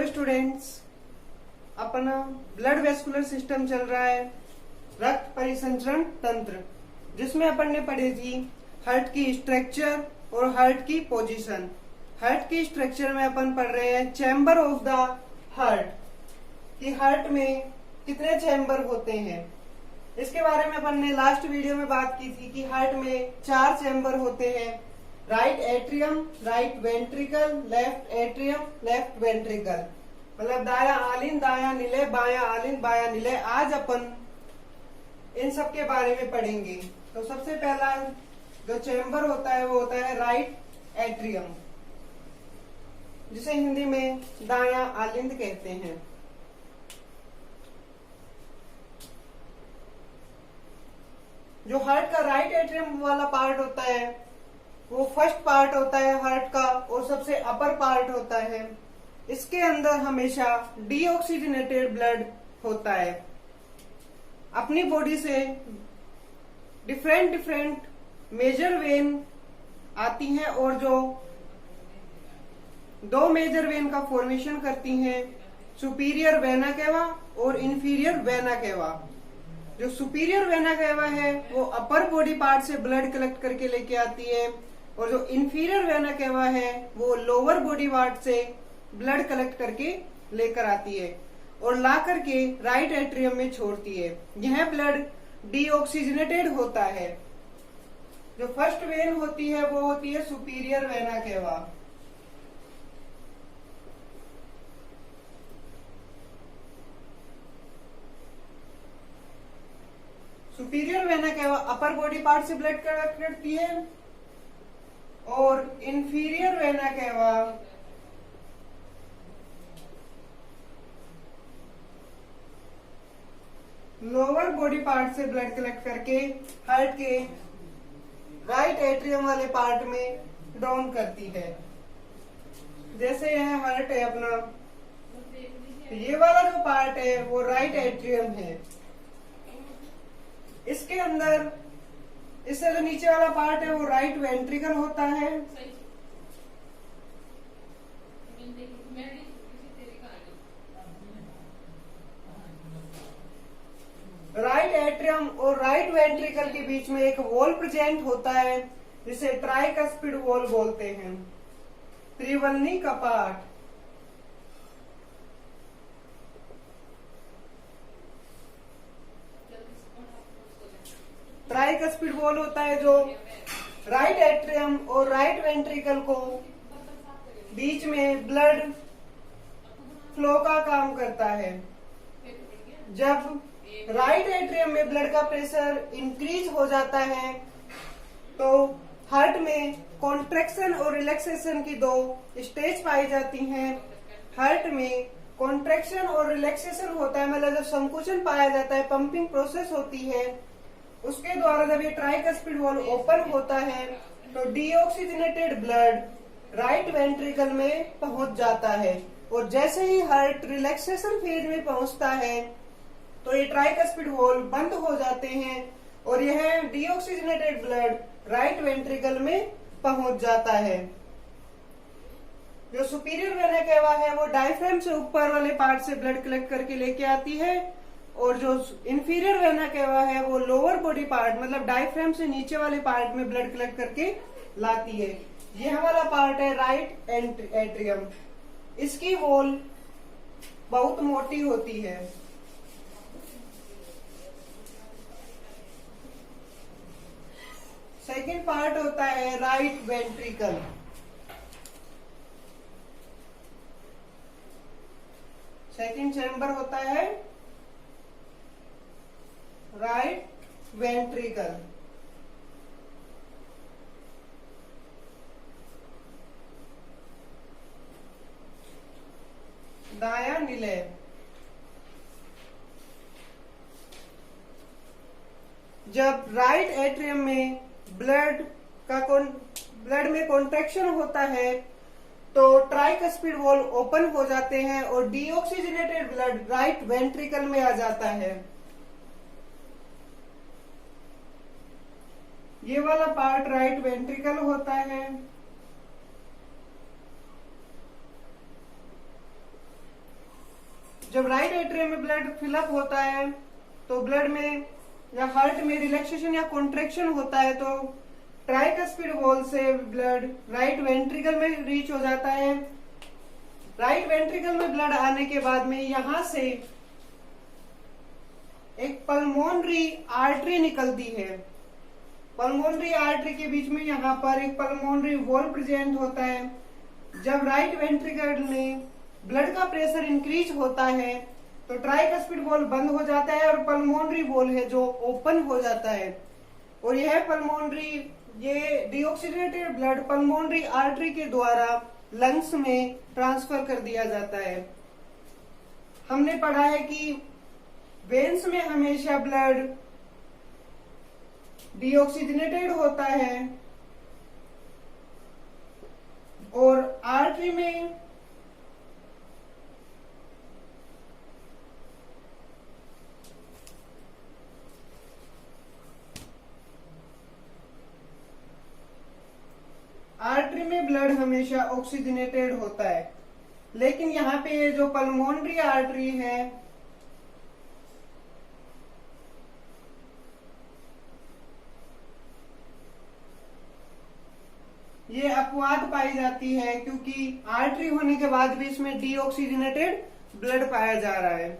Students, अपना blood vascular system चल रहा है, रक्त परिसंचरण तंत्र, जिसमें अपन ने पढ़ी थी हार्ट की स्ट्रक्चर और हार्ट की पोजीशन। हार्ट की स्ट्रक्चर में अपन पढ़ रहे हैं चैम्बर ऑफ द हार्ट, कि हार्ट में कितने चैम्बर होते हैं। इसके बारे में अपन ने लास्ट वीडियो में बात की थी कि हार्ट में 4 चैम्बर होते हैं, right atrium, right ventricle, left atrium, left ventricle, मतलब दाया आलिन, दाया निलय, बाया आलिन, बाया निलय। आज अपन इन सब के बारे में पढ़ेंगे। तो सबसे पहला जो चैम्बर होता है वो होता है राइट एट्रियम, जिसे हिंदी में दाया आलिंद कहते हैं। जो हार्ट का राइट एट्रियम वाला पार्ट होता है वो फर्स्ट पार्ट होता है हार्ट का और सबसे अपर पार्ट होता है। इसके अंदर हमेशा डीऑक्सीजनेटेड ब्लड होता है। अपनी बॉडी से डिफरेंट मेजर वेन आती हैं और जो 2 मेजर वेन का फॉर्मेशन करती हैं, सुपीरियर वेना केवा और इंफीरियर वेना केवा। जो सुपीरियर वेना केवा है वो अपर बॉडी पार्ट से ब्लड कलेक्ट करके लेके आती है और जो इंफीरियर वेना केवा है वो लोअर बॉडी पार्ट से ब्लड कलेक्ट करके लेकर आती है और ला करके राइट एट्रियम में छोड़ती है। यह ब्लड डीऑक्सीजनेटेड होता है। जो फर्स्ट वेन होती है वो होती है superior vena cava. Superior vena cava upper body part से ब्लड कलेक्ट करती है और inferior vena cava lower body part से ब्लड कलेक्ट करके हार्ट के राइट एट्रियम वाले पार्ट में डाउन करती है। जैसे यह हार्ट है अपना, ये वाला जो पार्ट है वो राइट एट्रियम है। इसके अंदर इससे जो नीचे वाला पार्ट है वो राइट वेंट्रिकल होता है। राइट एट्रियम और राइट वेंट्रिकल के बीच में एक वॉल प्रेजेंट होता है जिसे ट्राइकस्पिड वॉल बोलते हैं, त्रिवलनी कपाट। ट्राइकस्पिड वॉल होता है जो राइट एट्रियम और राइट वेंट्रिकल को बीच में ब्लड फ्लो का काम करता है। जब राइट एट्रियम में ब्लड का प्रेशर इंक्रीज हो जाता है तो हार्ट में कॉन्ट्रैक्शन और रिलैक्सेशन की 2 स्टेज पाई जाती हैं। हार्ट में कॉन्ट्रैक्शन और रिलैक्सेशन होता है, मतलब जब संकुचन पाया जाता है, पंपिंग प्रोसेस होती है, उसके द्वारा जब ये ट्राइकस्पिड वॉल ओपन होता है तो डीऑक्सीजनेटेड ब्लड राइट वेंट्रिकल में पहुंच जाता है और जैसे ही हार्ट रिलैक्सेशन फेज में पहुंचता है तो ये ट्राइकस्पिड वॉल बंद हो जाते हैं और यह डीऑक्सीजनेटेड ब्लड राइट वेंट्रिकल में पहुंच जाता है। जो सुपीरियर वेना केवा है वो डायफ्राम से ऊपर वाले पार्ट से ब्लड कलेक्ट करके लेके आती है और जो इंफीरियर वेना केवा है वो लोअर बॉडी पार्ट, मतलब डायफ्राम से नीचे वाले पार्ट में ब्लड कलेक्ट करके लाती है। यह वाला पार्ट है राइट एट्रियम। इसकी वॉल बहुत मोटी होती है। सेकेंड पार्ट होता है राइट वेंट्रिकल। सेकेंड चैम्बर होता है राइट वेंट्रिकल। दाया निलय। जब राइट एट्रियम में ब्लड में कॉन्ट्रैक्शन होता है तो ट्राइकस्पिड वॉल ओपन हो जाते हैं और डीऑक्सीजनेटेड ब्लड राइट वेंट्रिकल में आ जाता है। ये वाला पार्ट राइट वेंट्रिकल होता है। जब राइट एट्रियम में ब्लड फिलअप होता है तो ब्लड में या हार्ट में रिलैक्सेशन या कॉन्ट्रेक्शन होता है तो ट्राइकस्पिड वॉल से ब्लड राइट वेंट्रिकल में रीच हो जाता है। राइट वेंट्रिकल में ब्लड आने के बाद में यहां से एक पल्मोनरी आर्टरी निकलती है। पल्मोनरी आर्टरी के बीच में यहाँ पर एक पल्मोनरी वॉल प्रेजेंट होता है। जब राइट वेंट्रिकल में ब्लड का प्रेशर इंक्रीज होता है तो ट्राइकस्पिड वॉल बंद हो जाता है और पल्मोनरी वॉल है जो ओपन हो जाता है और ये डीऑक्सीजनेटेड ब्लड पल्मोनरी आर्टरी के द्वारा लंग्स में ट्रांसफर कर दिया जाता है। हमने पढ़ा है कि वेन्स में हमेशा ब्लड डीऑक्सीजनेटेड होता है और आर्टरी में ब्लड हमेशा ऑक्सीजनेटेड होता है। लेकिन यहाँ पे ये जो पल्मोनरी आर्टरी है ये अपवाद पाई जाती है क्योंकि आर्टरी होने के बाद भी इसमें डीऑक्सीजनेटेड ब्लड पाया जा रहा है।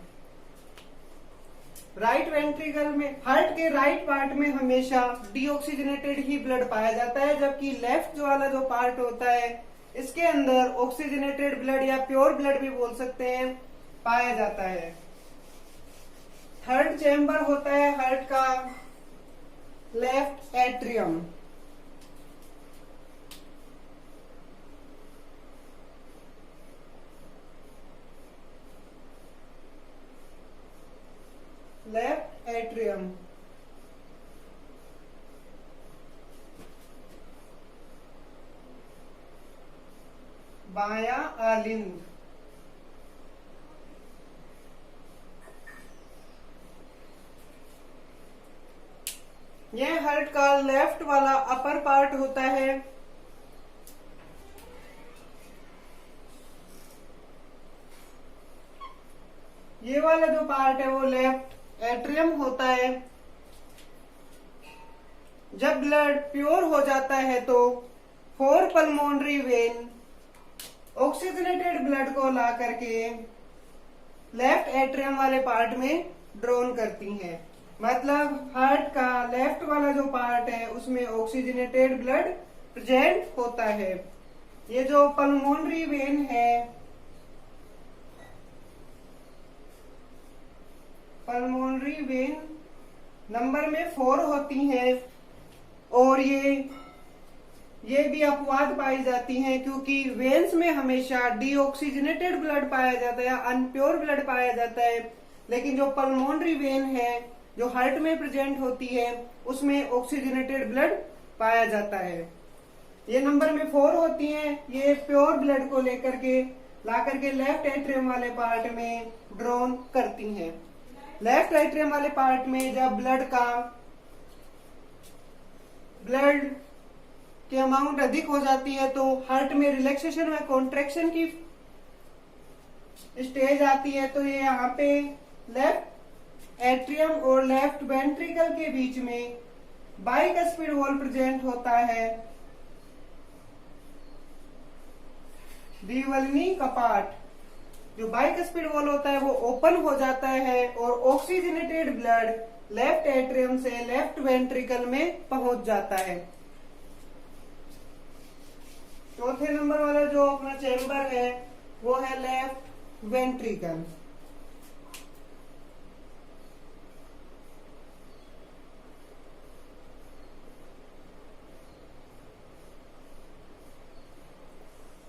राइट वेंट्रिकल में हार्ट के राइट पार्ट में हमेशा डीऑक्सीजनेटेड ही ब्लड पाया जाता है, जबकि लेफ्ट वाला जो पार्ट होता है इसके अंदर ऑक्सीजनेटेड ब्लड या प्योर ब्लड भी बोल सकते हैं पाया जाता है। थर्ड चैम्बर होता है हार्ट का लेफ्ट एट्रियम। लेफ्ट एट्रियम बाया आलिंद। यह हार्ट का लेफ्ट वाला अपर पार्ट होता है। ये वाला जो पार्ट है वो लेफ्ट एट्रियम होता है। जब ब्लड प्योर हो जाता है तो 4 पल्मोनरी वेन ऑक्सीजनेटेड ब्लड को ला करके लेफ्ट एट्रियम वाले पार्ट में ड्रोन करती हैं। मतलब हार्ट का लेफ्ट वाला जो पार्ट है उसमें ऑक्सीजनेटेड ब्लड प्रेजेंट होता है। ये जो पल्मोनरी वेन है, पल्मोनरी वेन नंबर में 4 होती हैं और ये भी अपवाद पाई जाती हैं क्योंकि वेन्स में हमेशा डीऑक्सीजनेटेड ब्लड पाया जाता है, अनप्योर ब्लड पाया जाता है। लेकिन जो पल्मोनरी वेन है जो हार्ट में प्रेजेंट होती है उसमें ऑक्सीजनेटेड ब्लड पाया जाता है। ये नंबर में 4 होती हैं। ये प्योर ब्लड को लेकर के ला करके लेफ्ट एट्रियम वाले पार्ट में ड्रोन करती हैं। लेफ्ट एट्रियम वाले पार्ट में जब ब्लड की अमाउंट अधिक हो जाती है तो हार्ट में रिलैक्सेशन व कॉन्ट्रैक्शन की स्टेज आती है, तो ये यहाँ पे लेफ्ट एट्रियम और लेफ्ट वेंट्रिकल के बीच में बाइकस्पिड वॉल प्रेजेंट होता है। द्विवल्नी कपाट जो बाइकस्पिड वॉल होता है वो ओपन हो जाता है और ऑक्सीजनेटेड ब्लड लेफ्ट एट्रियम से लेफ्ट वेंट्रिकल में पहुंच जाता है। चौथे नंबर वाला जो अपना चैम्बर है वो है लेफ्ट वेंट्रिकल।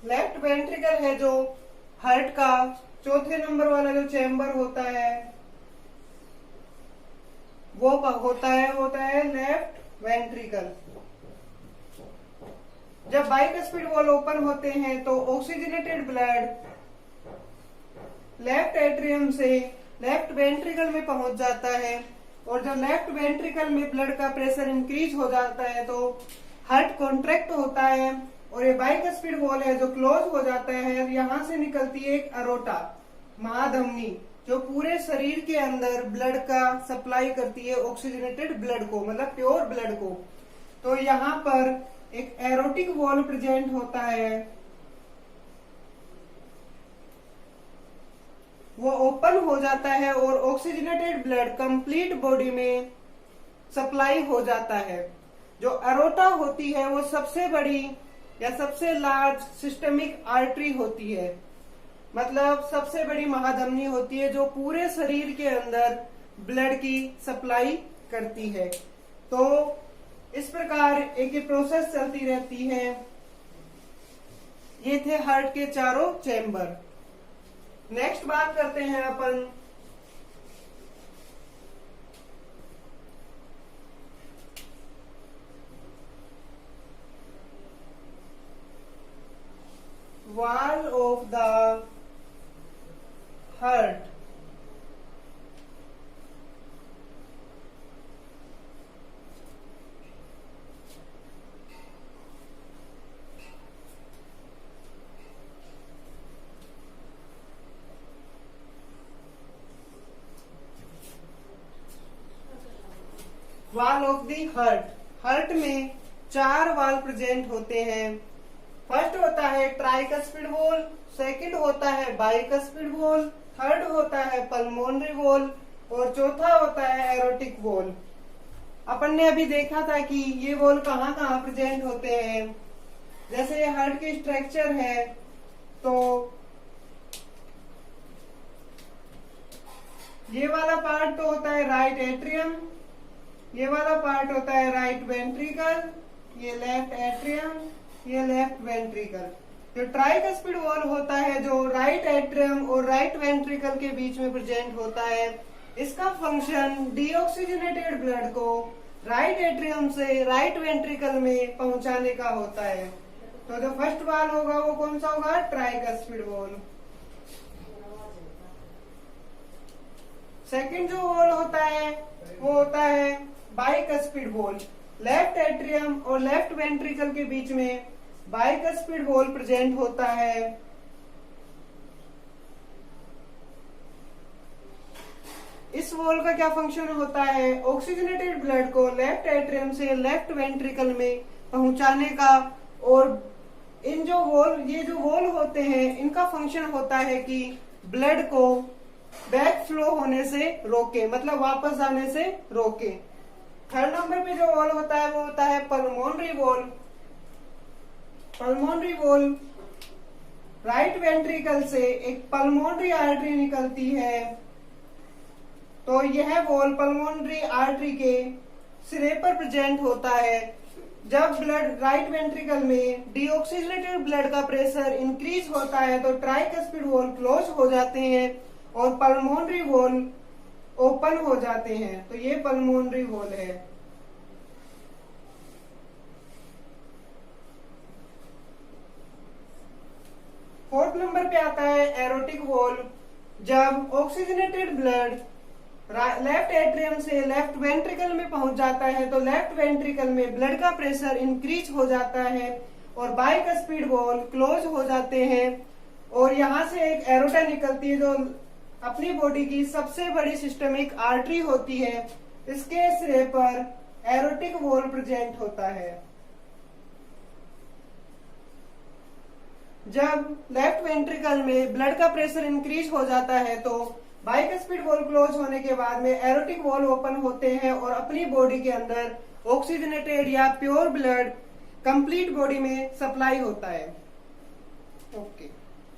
लेफ्ट वेंट्रिकल है जो हार्ट का चौथे नंबर वाला जो चैम्बर होता है वो होता है लेफ्ट वेंट्रिकल। जब बाइकस्पिड वॉल ओपन होते हैं तो ऑक्सीजनेटेड ब्लड लेफ्ट एट्रियम से लेफ्ट वेंट्रिकल में पहुंच जाता है और जब लेफ्ट वेंट्रिकल में ब्लड का प्रेशर इंक्रीज हो जाता है तो हार्ट कॉन्ट्रैक्ट होता है और ये बाइकस्पिड वॉल है जो क्लोज हो जाता है। यहाँ से निकलती है एक अरोटा। महाधमनी जो पूरे शरीर के अंदर ब्लड का सप्लाई करती है, ऑक्सीजनेटेड ब्लड को, मतलब प्योर ब्लड को। तो यहाँ पर एक एरोटिक वॉल्व प्रेजेंट होता है, वो ओपन हो जाता है और ऑक्सीजनेटेड ब्लड कंप्लीट बॉडी में सप्लाई हो जाता है। जो अरोटा होती है वो सबसे बड़ी या सबसे लार्ज सिस्टमिक आर्टरी होती है, मतलब सबसे बड़ी महाधमनी होती है जो पूरे शरीर के अंदर ब्लड की सप्लाई करती है। तो इस प्रकार एक प्रोसेस चलती रहती है। ये थे हार्ट के चारों चैम्बर। नेक्स्ट बात करते हैं अपन wall of the heart। Wall of the heart. Heart में 4 वाल प्रेजेंट होते हैं। फर्स्ट होता है ट्राइकस्पिड वॉल, सेकंड होता है बाइकस्पिड वॉल, थर्ड होता है पल्मोनरी वॉल और चौथा होता है एरोटिक वॉल। अपन ने अभी देखा था कि ये वॉल कहाँ कहाँ प्रेजेंट होते हैं। जैसे हार्ट की स्ट्रक्चर है तो ये वाला पार्ट तो होता है राइट एट्रियम, ये वाला पार्ट होता है राइट वेंट्रिकल, ये लेफ्ट एट्रियम, ये लेफ्ट वेंट्रिकल। जो ट्राइकस्पिड वॉल होता है जो राइट एट्रियम और राइट वेंट्रिकल के बीच में प्रेजेंट होता है, इसका फंक्शन डीऑक्सीजनेटेड ब्लड को राइट एट्रियम से राइट वेंट्रिकल में पहुंचाने का होता है। तो जो फर्स्ट वॉल होगा वो कौन सा होगा? Tricuspid wall. सेकंड जो वॉल होता है वो होता है बाइकस्पिड वॉल। लेफ्ट एट्रियम और लेफ्ट वेंट्रिकल के बीच में बाइकस्पिड वॉल प्रेजेंट होता है। इस वॉल का क्या फंक्शन होता है? ऑक्सीजनेटेड ब्लड को लेफ्ट एट्रियम से लेफ्ट वेंट्रिकल में पहुंचाने का। और इन जो वॉल, ये जो वॉल होते हैं, इनका फंक्शन होता है कि ब्लड को बैक फ्लो होने से रोके, मतलब वापस आने से रोके। थर्ड नंबर पे जो वॉल होता है वो होता है pulmonary wall. Pulmonary wall, right ventricle से एक पल्मोनरी आर्टरी निकलती है। तो यह वॉल पल्मोनरी आर्टरी के सिरे पर प्रेजेंट होता है। जब ब्लड राइट वेंट्रिकल में डीऑक्सीजनेटेड ब्लड का प्रेशर इंक्रीज होता है तो ट्राइकस्पिड वॉल क्लोज हो जाते हैं और पल्मोनरी वॉल ओपन हो जाते हैं। तो ये पल्मोनरी वॉल है। फोर्थ नंबर पे आता है एरोटिक वॉल। जब ऑक्सीजनेटेड ब्लड लेफ्ट एट्रियम से लेफ्ट वेंट्रिकल में पहुंच जाता है तो लेफ्ट वेंट्रिकल में ब्लड का प्रेशर इंक्रीज हो जाता है और बाइकस्पिड वॉल क्लोज हो जाते हैं। और यहाँ से एक एरोटा निकलती है जो अपनी बॉडी की सबसे बड़ी सिस्टमिक आर्टरी होती है। इसके सिरे पर एरोटिक वॉल प्रेजेंट होता है। जब लेफ्ट वेंट्रिकल में ब्लड का प्रेशर इंक्रीज हो जाता है तो बाइकस्पिड वॉल क्लोज होने के बाद में एरोटिक वॉल ओपन होते हैं और अपनी बॉडी के अंदर ऑक्सीजनेटेड या प्योर ब्लड कंप्लीट बॉडी में सप्लाई होता है। ओके।